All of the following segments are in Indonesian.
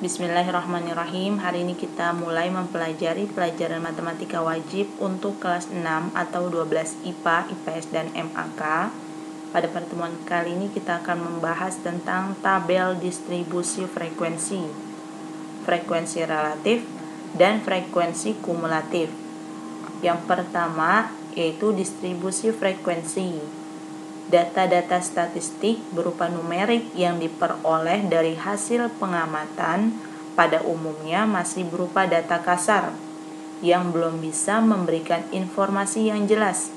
Bismillahirrahmanirrahim. Hari ini kita mulai mempelajari pelajaran matematika wajib untuk kelas 6 atau 12 IPA, IPS, dan MAK. Pada pertemuan kali ini kita akan membahas tentang tabel distribusi frekuensi, frekuensi relatif, dan frekuensi kumulatif. Yang pertama yaitu distribusi frekuensi. Data-data statistik berupa numerik yang diperoleh dari hasil pengamatan pada umumnya masih berupa data kasar yang belum bisa memberikan informasi yang jelas.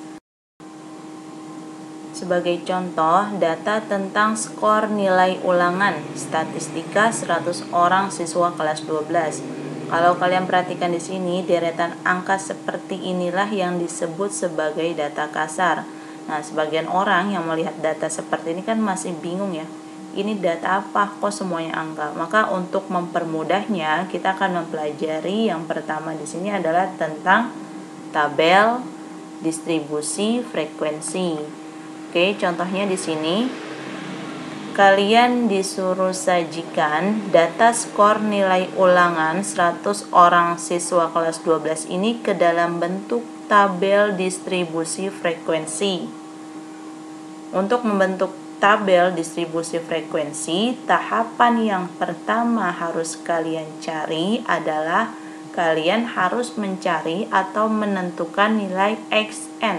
Sebagai contoh, data tentang skor nilai ulangan statistika 100 orang siswa kelas 12. Kalau kalian perhatikan di sini, deretan angka seperti inilah yang disebut sebagai data kasar. Nah, sebagian orang yang melihat data seperti ini kan masih bingung ya. Ini data apa? Kok semuanya angka? Maka untuk mempermudahnya, kita akan mempelajari yang pertama di sini adalah tentang tabel distribusi frekuensi. Oke, contohnya di sini kalian disuruh sajikan data skor nilai ulangan 100 orang siswa kelas 12 ini ke dalam bentuk tabel distribusi frekuensi. Untuk membentuk tabel distribusi frekuensi, tahapan yang pertama harus kalian cari adalah kalian harus mencari atau menentukan nilai XN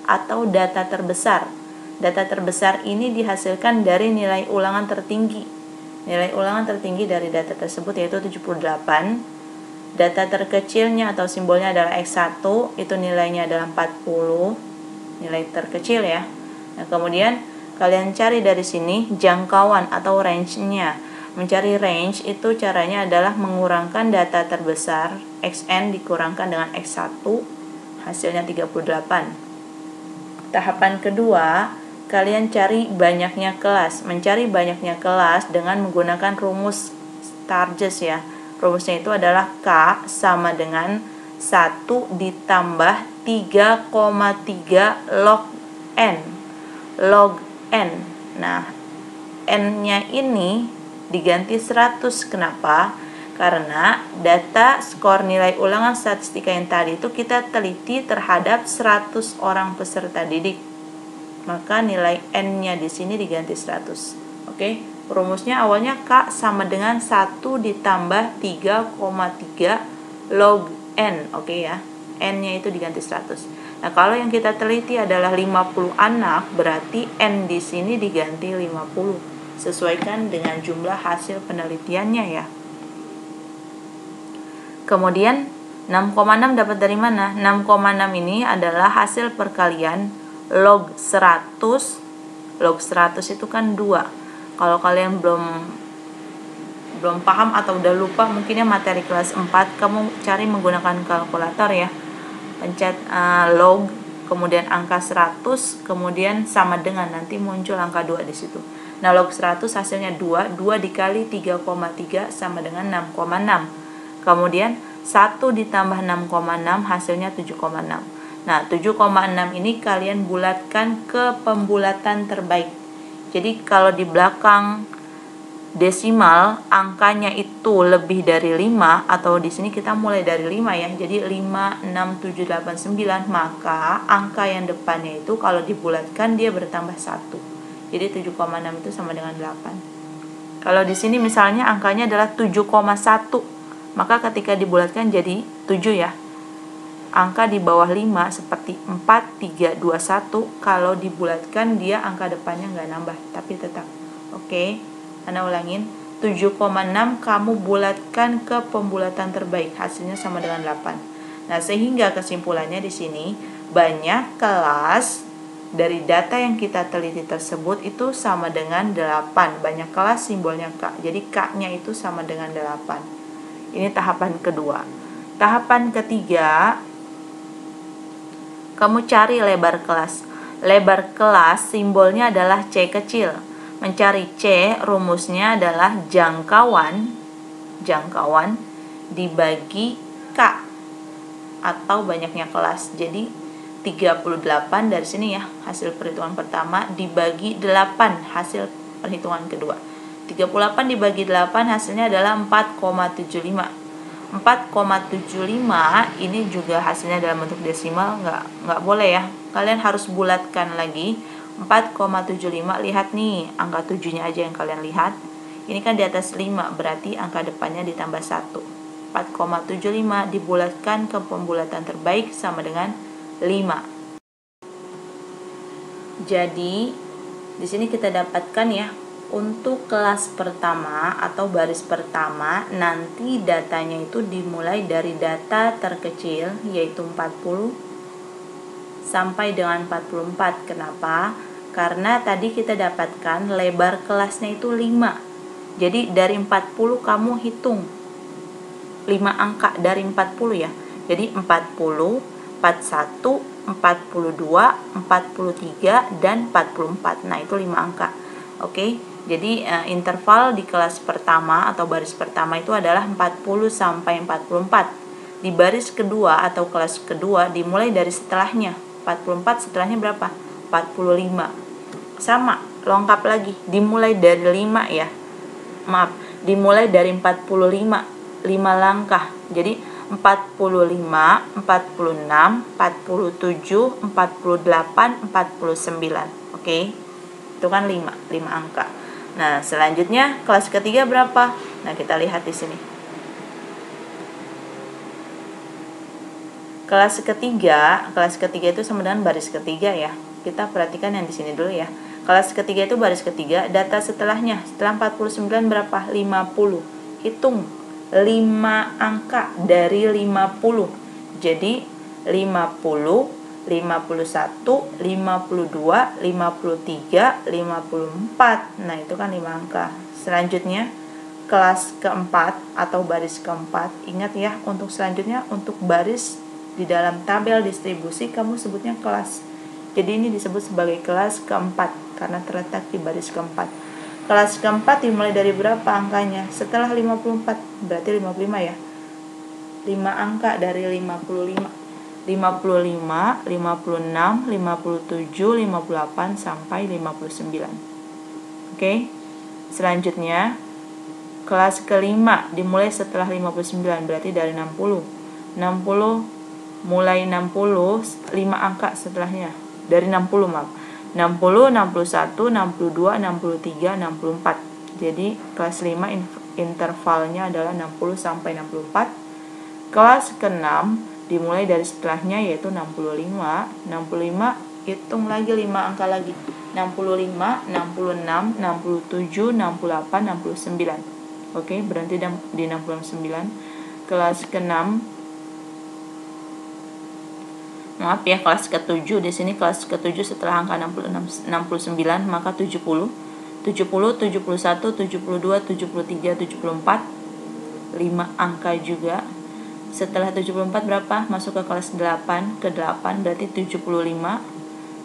atau data terbesar. Data terbesar ini dihasilkan dari nilai ulangan tertinggi. Nilai ulangan tertinggi dari data tersebut yaitu 78. Data terkecilnya atau simbolnya adalah X1, itu nilainya adalah 40, nilai terkecil ya. Nah, kemudian kalian cari dari sini jangkauan atau range-nya. Mencari range itu caranya adalah mengurangkan data terbesar, XN dikurangkan dengan X1, hasilnya 38. Tahapan kedua, kalian cari banyaknya kelas. Mencari banyaknya kelas dengan menggunakan rumus Sturges ya. Rumusnya itu adalah K sama dengan 1 ditambah 3,3 log N. Log N. Nah, N-nya ini diganti 100. Kenapa? Karena data skor nilai ulangan statistika yang tadi itu kita teliti terhadap 100 orang peserta didik. Maka nilai N-nya di sini diganti 100. Oke? Rumusnya awalnya K sama dengan 1 ditambah 3,3 log N. Oke ya. N-nya itu diganti 100. Nah, kalau yang kita teliti adalah 50 anak, berarti N di sini diganti 50. Sesuaikan dengan jumlah hasil penelitiannya ya. Kemudian 6,6 dapat dari mana? 6,6 ini adalah hasil perkalian log 100. Log 100 itu kan 2. Kalau kalian belum paham atau udah lupa mungkinnya materi kelas 4, kamu cari menggunakan kalkulator ya. Pencet log, kemudian angka 100, kemudian sama dengan, nanti muncul angka 2 di situ. Nah, log 100 hasilnya 2 dikali 3,3 sama dengan 6,6. Kemudian 1 ditambah 6,6 hasilnya 7,6. Nah, 7,6 ini kalian bulatkan ke pembulatan terbaik. Jadi kalau di belakang desimal angkanya itu lebih dari 5, atau di sini kita mulai dari 5 ya. Jadi 5, 6, 7, 8, 9, maka angka yang depannya itu kalau dibulatkan dia bertambah 1. Jadi 7,6 itu sama dengan 8. Kalau di sini misalnya angkanya adalah 7,1, maka ketika dibulatkan jadi 7 ya. Angka di bawah 5 seperti 4, 3, 2, 1, kalau dibulatkan dia angka depannya nggak nambah, tapi tetap. Oke, Anda ulangin. 7,6 kamu bulatkan ke pembulatan terbaik, hasilnya sama dengan 8. Nah, sehingga kesimpulannya di sini banyak kelas dari data yang kita teliti tersebut itu sama dengan 8. Banyak kelas simbolnya K. Jadi K-nya itu sama dengan 8. Ini tahapan kedua. Tahapan ketiga, kamu cari lebar kelas. Lebar kelas simbolnya adalah C kecil. Mencari C, rumusnya adalah jangkauan dibagi K atau banyaknya kelas. Jadi 38 dari sini ya, hasil perhitungan pertama dibagi 8 hasil perhitungan kedua. 38 dibagi 8 hasilnya adalah 4,75. 4,75 ini juga hasilnya dalam bentuk desimal, nggak boleh ya. Kalian harus bulatkan lagi. 4,75, lihat nih, angka 7-nya aja yang kalian lihat. Ini kan di atas 5, berarti angka depannya ditambah 1. 4,75 dibulatkan ke pembulatan terbaik sama dengan 5. Jadi, di sini kita dapatkan ya, untuk kelas pertama atau baris pertama, nanti datanya itu dimulai dari data terkecil, yaitu 40 sampai dengan 44. Kenapa? Karena tadi kita dapatkan lebar kelasnya itu 5. Jadi dari 40 kamu hitung 5 angka dari 40 ya. Jadi 40, 41, 42, 43, dan 44. Nah, itu 5 angka. Oke, jadi interval di kelas pertama atau baris pertama itu adalah 40 sampai 44. Di baris kedua atau kelas kedua dimulai dari setelahnya. 44 setelahnya berapa? 45. Sama, lengkap lagi. Dimulai dari 5 ya. Maaf, dimulai dari 45. 5 langkah. Jadi 45, 46, 47, 48, 49. Oke. Itu kan 5 angka. Nah, selanjutnya kelas ketiga berapa? Nah, kita lihat di sini. Kelas ketiga itu sama dengan baris ketiga ya. Kita perhatikan yang di sini dulu ya. Kelas ketiga itu baris ketiga, data setelahnya. Setelah 49 berapa? 50. Hitung 5 angka dari 50. Jadi 50, 51, 52, 53, 54. Nah, itu kan 5 angka. Selanjutnya kelas keempat atau baris keempat. Ingat ya, untuk selanjutnya untuk baris di dalam tabel distribusi kamu sebutnya kelas. Jadi ini disebut sebagai kelas keempat karena terletak di baris keempat. Kelas keempat dimulai dari berapa angkanya? Setelah 54, berarti 55 ya. 5 angka dari 55. 55, 56, 57, 58 sampai 59. Oke. Selanjutnya kelas kelima dimulai setelah 59, berarti dari 60. 60 mulai 60, 5 angka setelahnya. Dari 60, maaf. 60, 61, 62, 63, 64. Jadi kelas 5 intervalnya adalah 60 sampai 64. Kelas ke-6 dimulai dari setelahnya yaitu 65. 65 hitung lagi 5 angka lagi. 65, 66, 67, 68, 69. Oke, berhenti di 69. Kelas ke-6, maaf ya, kelas ke-7 di sini kelas ke-7 setelah angka 69 maka 70, 71, 72, 73, 74, 5 angka juga. Setelah 74 berapa? Masuk ke kelas 8, ke-8 berarti 75,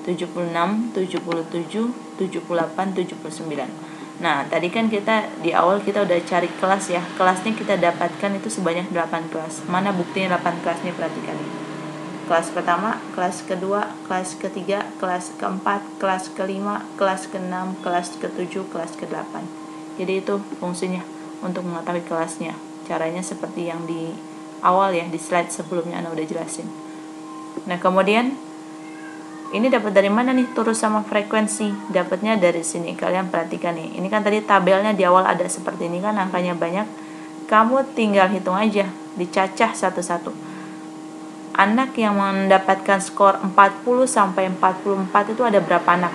76, 77, 78, 79. Nah, tadi kan kita di awal kita udah cari kelas ya. Kelasnya kita dapatkan itu sebanyak 8 kelas. Mana buktinya 8 kelas nih, perhatikan nih. Kelas pertama, kelas kedua, kelas ketiga, kelas keempat, kelas kelima, kelas keenam, kelas ketujuh, kelas ke-8. Jadi itu fungsinya untuk mengetahui kelasnya. Caranya seperti yang di awal ya, di slide sebelumnya Ana udah jelasin. Nah, kemudian ini dapat dari mana nih turus sama frekuensi? Dapatnya dari sini. Kalian perhatikan nih. Ini kan tadi tabelnya di awal ada seperti ini kan, angkanya banyak. Kamu tinggal hitung aja, dicacah satu-satu. Anak yang mendapatkan skor 40 sampai 44 itu ada berapa anak?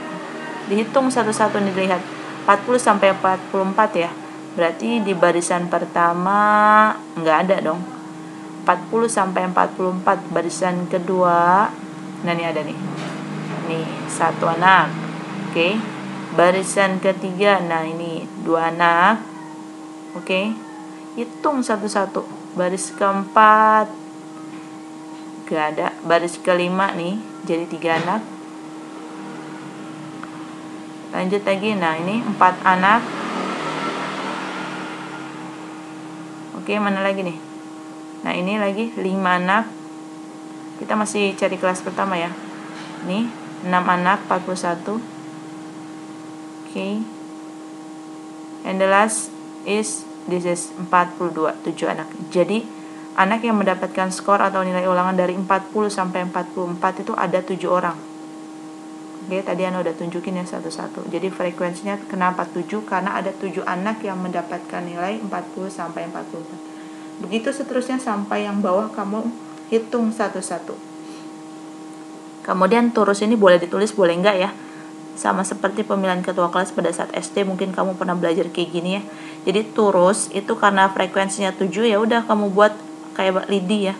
Dihitung satu-satu nih, dilihat. 40 sampai 44 ya. Berarti di barisan pertama nggak ada dong. 40 sampai 44 barisan kedua. Nah, ini ada nih. Nih, 1 anak. Oke. Barisan ketiga, nah ini 2 anak. Oke. Hitung satu-satu. Baris keempat gak ada. Baris kelima nih jadi 3 anak. Lanjut lagi. Nah, ini 4 anak. Oke, mana lagi nih? Nah, ini lagi 5 anak. Kita masih cari kelas pertama ya. Nih 6 anak, 41. Oke. And the last is, this is 42, 7 anak. Jadi anak yang mendapatkan skor atau nilai ulangan dari 40 sampai 44 itu ada 7 orang. Oke, tadi Ana udah tunjukin ya satu-satu. Jadi frekuensinya kenapa 7? Karena ada 7 anak yang mendapatkan nilai 40 sampai 44. Begitu seterusnya sampai yang bawah, kamu hitung satu-satu. Kemudian turus ini boleh ditulis, boleh enggak ya. Sama seperti pemilihan ketua kelas pada saat SD, mungkin kamu pernah belajar kayak gini ya. Jadi turus itu karena frekuensinya 7, ya udah kamu buat kayak lidi ya.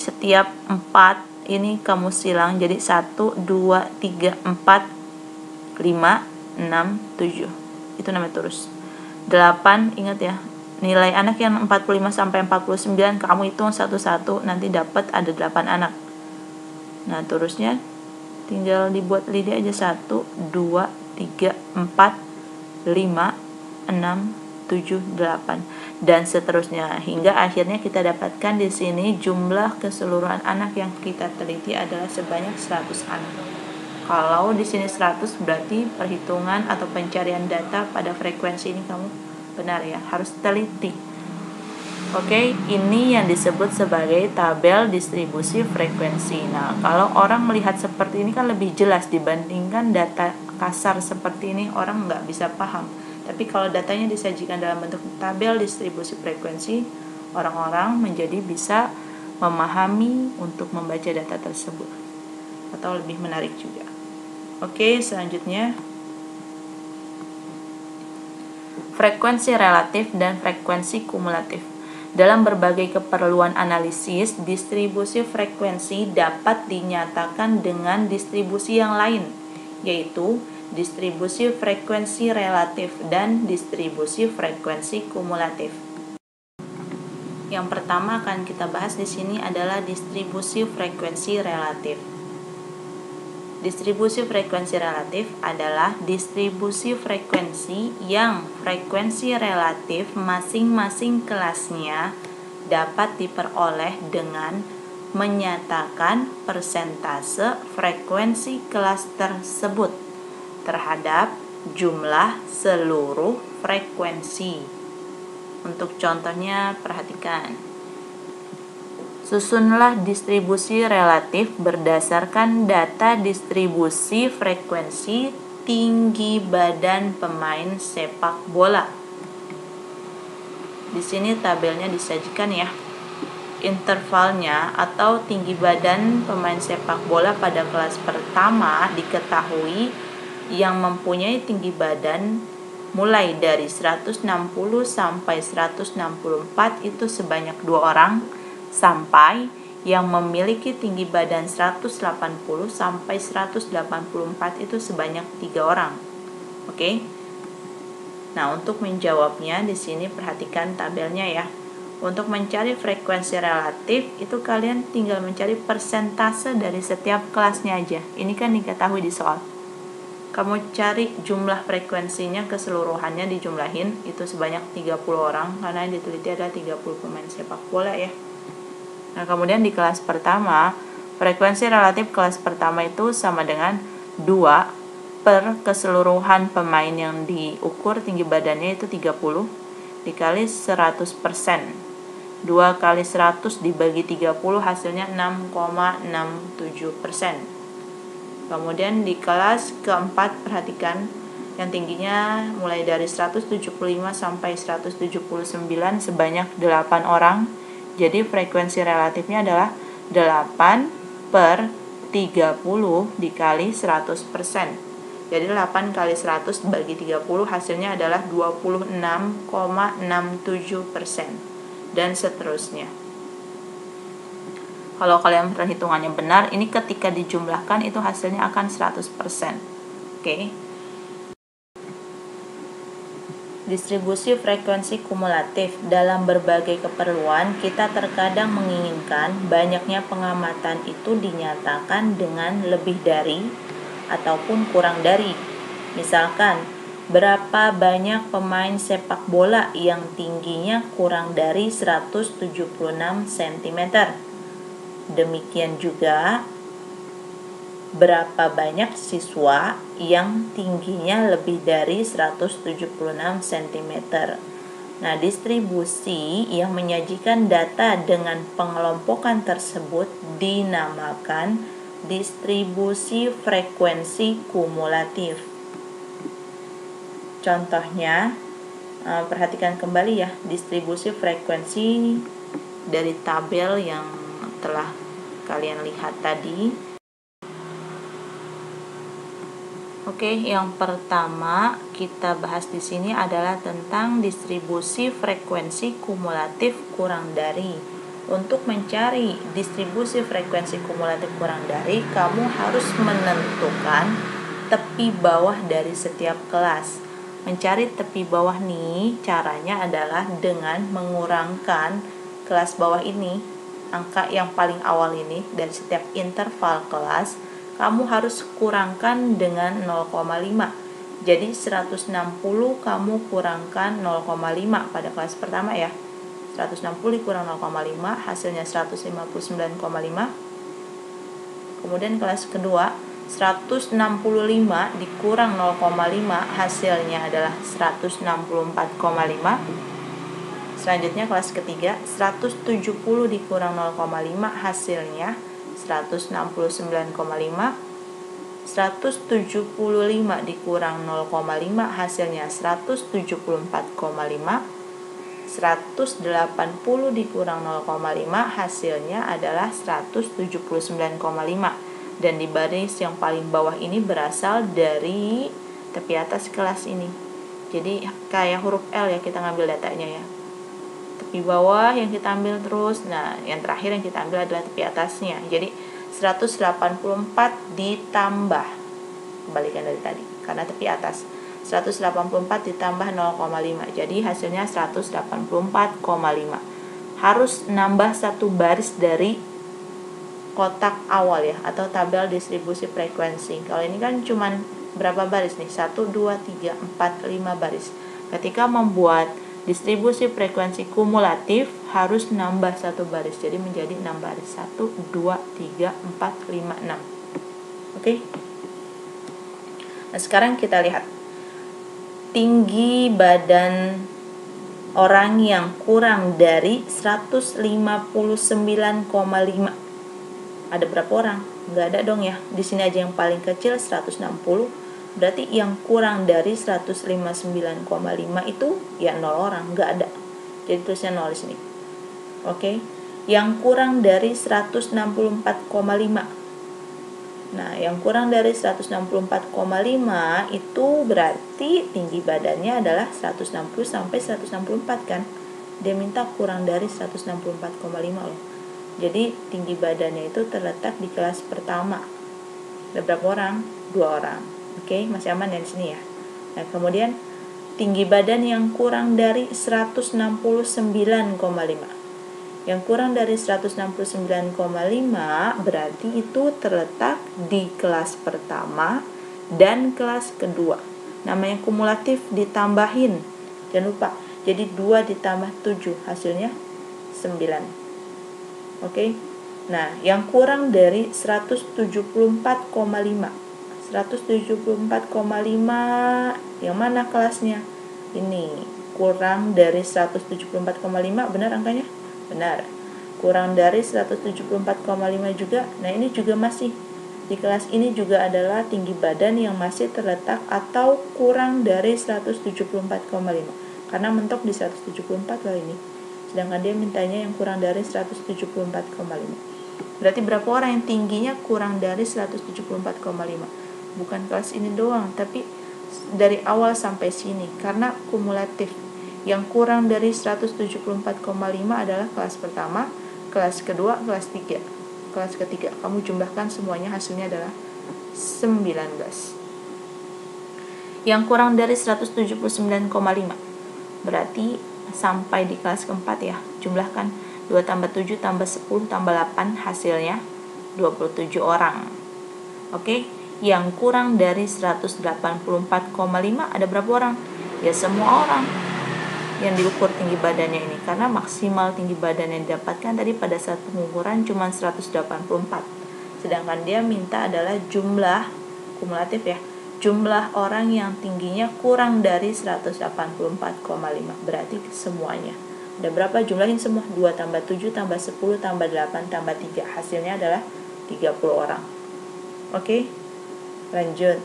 Setiap 4 ini kamu silang jadi 1, 2, 3, 4, 5, 6, 7. Itu namanya turus. 8, ingat ya, nilai anak yang 45 sampai 49 kamu hitung satu-satu, nanti dapat ada 8 anak. Nah, turusnya tinggal dibuat lidi aja, 1, 2, 3, 4, 5, 6, 7, 8 dan seterusnya hingga akhirnya kita dapatkan di sini jumlah keseluruhan anak yang kita teliti adalah sebanyak 100 anak. Kalau di sini 100 berarti perhitungan atau pencarian data pada frekuensi ini kamu benar ya, harus teliti. Oke, ini yang disebut sebagai tabel distribusi frekuensi. Nah, kalau orang melihat seperti ini kan lebih jelas dibandingkan data kasar seperti ini, orang nggak bisa paham. Tapi kalau datanya disajikan dalam bentuk tabel distribusi frekuensi, orang-orang menjadi bisa memahami untuk membaca data tersebut. Atau lebih menarik juga. Oke, selanjutnya frekuensi relatif dan frekuensi kumulatif. Dalam berbagai keperluan analisis, distribusi frekuensi dapat dinyatakan dengan distribusi yang lain, yaitu distribusi frekuensi relatif dan distribusi frekuensi kumulatif. Yang pertama akan kita bahas di sini adalah distribusi frekuensi relatif. Distribusi frekuensi relatif adalah distribusi frekuensi yang frekuensi relatif masing-masing kelasnya dapat diperoleh dengan menyatakan persentase frekuensi kelas tersebut terhadap jumlah seluruh frekuensi. Untuk contohnya, perhatikan. Susunlah distribusi relatif berdasarkan data distribusi frekuensi tinggi badan pemain sepak bola. Di sini tabelnya disajikan ya. Intervalnya atau tinggi badan pemain sepak bola pada kelas pertama diketahui yang mempunyai tinggi badan mulai dari 160 sampai 164 itu sebanyak 2 orang, sampai yang memiliki tinggi badan 180 sampai 184 itu sebanyak 3 orang. Oke. Nah, untuk menjawabnya di sini perhatikan tabelnya ya. Untuk mencari frekuensi relatif itu kalian tinggal mencari persentase dari setiap kelasnya aja. Ini kan diketahui di soal. Kamu cari jumlah frekuensinya keseluruhannya dijumlahin, itu sebanyak 30 orang karena yang diteliti adalah 30 pemain sepak bola ya. Nah, kemudian di kelas pertama, frekuensi relatif kelas pertama itu sama dengan 2 per keseluruhan pemain yang diukur tinggi badannya itu 30 dikali 100%. 2 kali 100 dibagi 30 hasilnya 6,67%. Kemudian di kelas keempat perhatikan yang tingginya mulai dari 175 sampai 179 sebanyak 8 orang. Jadi frekuensi relatifnya adalah 8 per 30 dikali 100%. Jadi 8 kali 100 bagi 30 hasilnya adalah 26,67% dan seterusnya. Kalau kalian perhitungannya benar, ini ketika dijumlahkan itu hasilnya akan 100%. Oke. Distribusi frekuensi kumulatif. Dalam berbagai keperluan, kita terkadang menginginkan banyaknya pengamatan itu dinyatakan dengan lebih dari ataupun kurang dari. Misalkan, berapa banyak pemain sepak bola yang tingginya kurang dari 176 cm. Demikian juga berapa banyak siswa yang tingginya lebih dari 176 cm. Nah, distribusi yang menyajikan data dengan pengelompokan tersebut dinamakan distribusi frekuensi kumulatif. Contohnya, perhatikan kembali ya, distribusi frekuensi dari tabel yang telah kalian lihat tadi. Oke, yang pertama kita bahas di sini adalah tentang distribusi frekuensi kumulatif kurang dari. Untuk mencari distribusi frekuensi kumulatif kurang dari, kamu harus menentukan tepi bawah dari setiap kelas. Mencari tepi bawah nih, caranya adalah dengan mengurangkan kelas bawah ini, angka yang paling awal ini, dari setiap interval kelas, kamu harus kurangkan dengan 0,5. Jadi 160 kamu kurangkan 0,5 pada kelas pertama ya. 160 dikurang 0,5 hasilnya 159,5. Kemudian kelas kedua 165 dikurang 0,5 hasilnya adalah 164,5. Selanjutnya kelas ketiga 170 dikurang 0,5 hasilnya 169,5. 175 dikurang 0,5 hasilnya 174,5. 180 dikurang 0,5 hasilnya adalah 179,5. Dan di baris yang paling bawah ini berasal dari tepi atas kelas ini. Jadi kayak huruf L ya, kita ngambil datanya ya. Tepi bawah yang kita ambil terus. Nah, yang terakhir yang kita ambil adalah tepi atasnya. Jadi 184 ditambah, kembalikan dari tadi karena tepi atas. 184 ditambah 0,5. Jadi hasilnya 184,5. Harus nambah satu baris dari kotak awal ya, atau tabel distribusi frekuensi. Kalau ini kan cuman berapa baris nih? 1, 2, 3, 4, 5 baris. Ketika membuat distribusi frekuensi kumulatif harus nambah satu baris. Jadi menjadi 6 baris. 1, 2, 3, 4, 5, 6. Oke. Nah, sekarang kita lihat tinggi badan orang yang kurang dari 159,5. Ada berapa orang? Nggak ada dong ya. Di sini aja yang paling kecil 160. Berarti yang kurang dari 159,5 itu ya 0 orang, nggak ada. Jadi tulisnya 0 di sini. Oke. Yang kurang dari 164,5. Nah, yang kurang dari 164,5 itu berarti tinggi badannya adalah 160 sampai 164 kan. Dia minta kurang dari 164,5 loh. Jadi tinggi badannya itu terletak di kelas pertama. Ada berapa orang? 2 orang. Oke, masih aman ya di sini ya. Nah, kemudian tinggi badan yang kurang dari 169,5. Yang kurang dari 169,5 berarti itu terletak di kelas pertama dan kelas kedua. Namanya kumulatif ditambahin. Jangan lupa. Jadi 2 ditambah 7 hasilnya 9. Oke. Nah, yang kurang dari 174,5. 174,5 yang mana kelasnya? Ini kurang dari 174,5, benar angkanya? Benar. Kurang dari 174,5 juga. Nah, ini juga masih di kelas ini juga adalah tinggi badan yang masih terletak atau kurang dari 174,5. Karena mentok di 174 lah ini. Sedangkan dia mintanya yang kurang dari 174,5. Berarti berapa orang yang tingginya kurang dari 174,5? Bukan kelas ini doang, tapi dari awal sampai sini. Karena kumulatif. Yang kurang dari 174,5 adalah kelas pertama, kelas kedua, kelas 3. Kelas ketiga, kamu jumlahkan semuanya, hasilnya adalah 19. Yang kurang dari 179,5 berarti sampai di kelas keempat ya. Jumlahkan 2 tambah 7 tambah 10 tambah 8 hasilnya 27 orang. Oke, yang kurang dari 184,5 ada berapa orang? Ya semua orang yang diukur tinggi badannya ini, karena maksimal tinggi badan yang didapatkan tadi pada saat pengukuran cuma 184. Sedangkan dia minta adalah jumlah kumulatif ya, jumlah orang yang tingginya kurang dari 184,5, berarti semuanya. Ada berapa? Jumlahin semua. 2 tambah 7 tambah 10 tambah 8 tambah 3. Hasilnya adalah 30 orang. Oke, lanjut.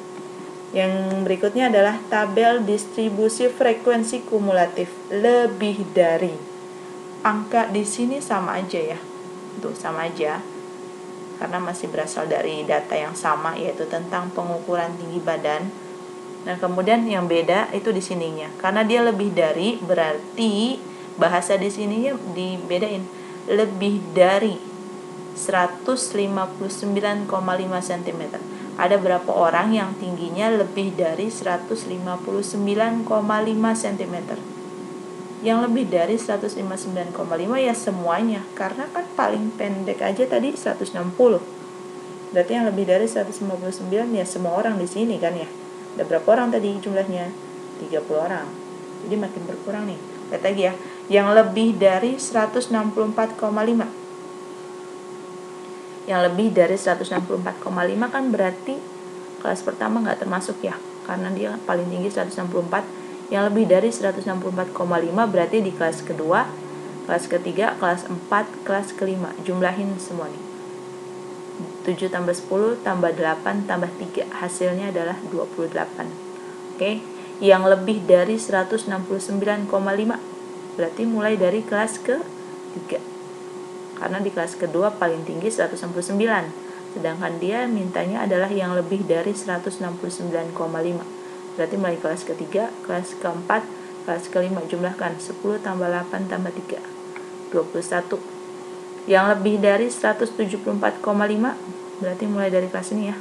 Yang berikutnya adalah tabel distribusi frekuensi kumulatif. Lebih dari. Angka di sini sama aja ya. Tuh, sama aja. Karena masih berasal dari data yang sama, yaitu tentang pengukuran tinggi badan. Nah, kemudian yang beda itu di sininya. Karena dia lebih dari, berarti bahasa di sininya dibedain. Lebih dari 159,5 cm. Ada berapa orang yang tingginya lebih dari 159,5 cm? Yang lebih dari 159,5 ya semuanya, karena kan paling pendek aja tadi 160. Berarti yang lebih dari 159 ya semua orang di sini kan ya. Ada berapa orang tadi jumlahnya? 30 orang. Jadi makin berkurang nih. Lihat lagi ya. Yang lebih dari 164,5. Yang lebih dari 164,5 kan berarti kelas pertama nggak termasuk ya, karena dia paling tinggi 164. Yang lebih dari 164,5 berarti di kelas kedua, kelas ketiga, kelas 4, kelas kelima. Jumlahin semua nih. 7 tambah 10 tambah 8 tambah 3. Hasilnya adalah 28. Oke. Yang lebih dari 169,5 berarti mulai dari kelas ke-3. Karena di kelas kedua paling tinggi 169. Sedangkan dia mintanya adalah yang lebih dari 169,5. Berarti mulai kelas ketiga, kelas keempat, kelas kelima. Jumlahkan 10 tambah 8 tambah 3. 21. Yang lebih dari 174,5 berarti mulai dari kelas ini ya.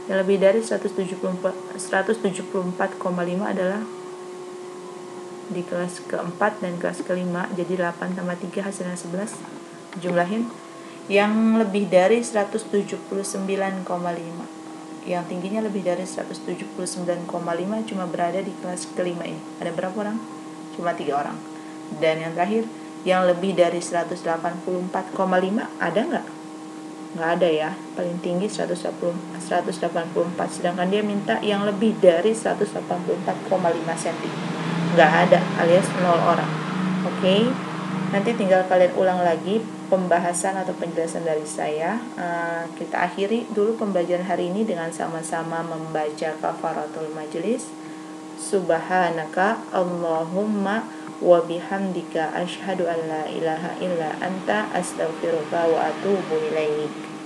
Yang lebih dari 174,5 adalah di kelas keempat dan kelas kelima. Jadi 8 tambah 3 hasilnya 11. Jumlahin. Yang lebih dari 179,5. Yang tingginya lebih dari 179,5 cuma berada di kelas kelima ini. Ada berapa orang? Cuma 3 orang. Dan yang terakhir, yang lebih dari 184,5 ada nggak? Nggak ada ya. Paling tinggi 184. Sedangkan dia minta yang lebih dari 184,5 cm. Nggak ada, alias 0 orang. Oke. Nanti tinggal kalian ulang lagi pembahasan atau penjelasan dari saya. Kita akhiri dulu pembelajaran hari ini dengan sama-sama membaca kafaratul majelis. Subhanaka Allahumma wa bihamdika asyhadu an la ilaha illa anta astaghfiruka wa atubu ilaik.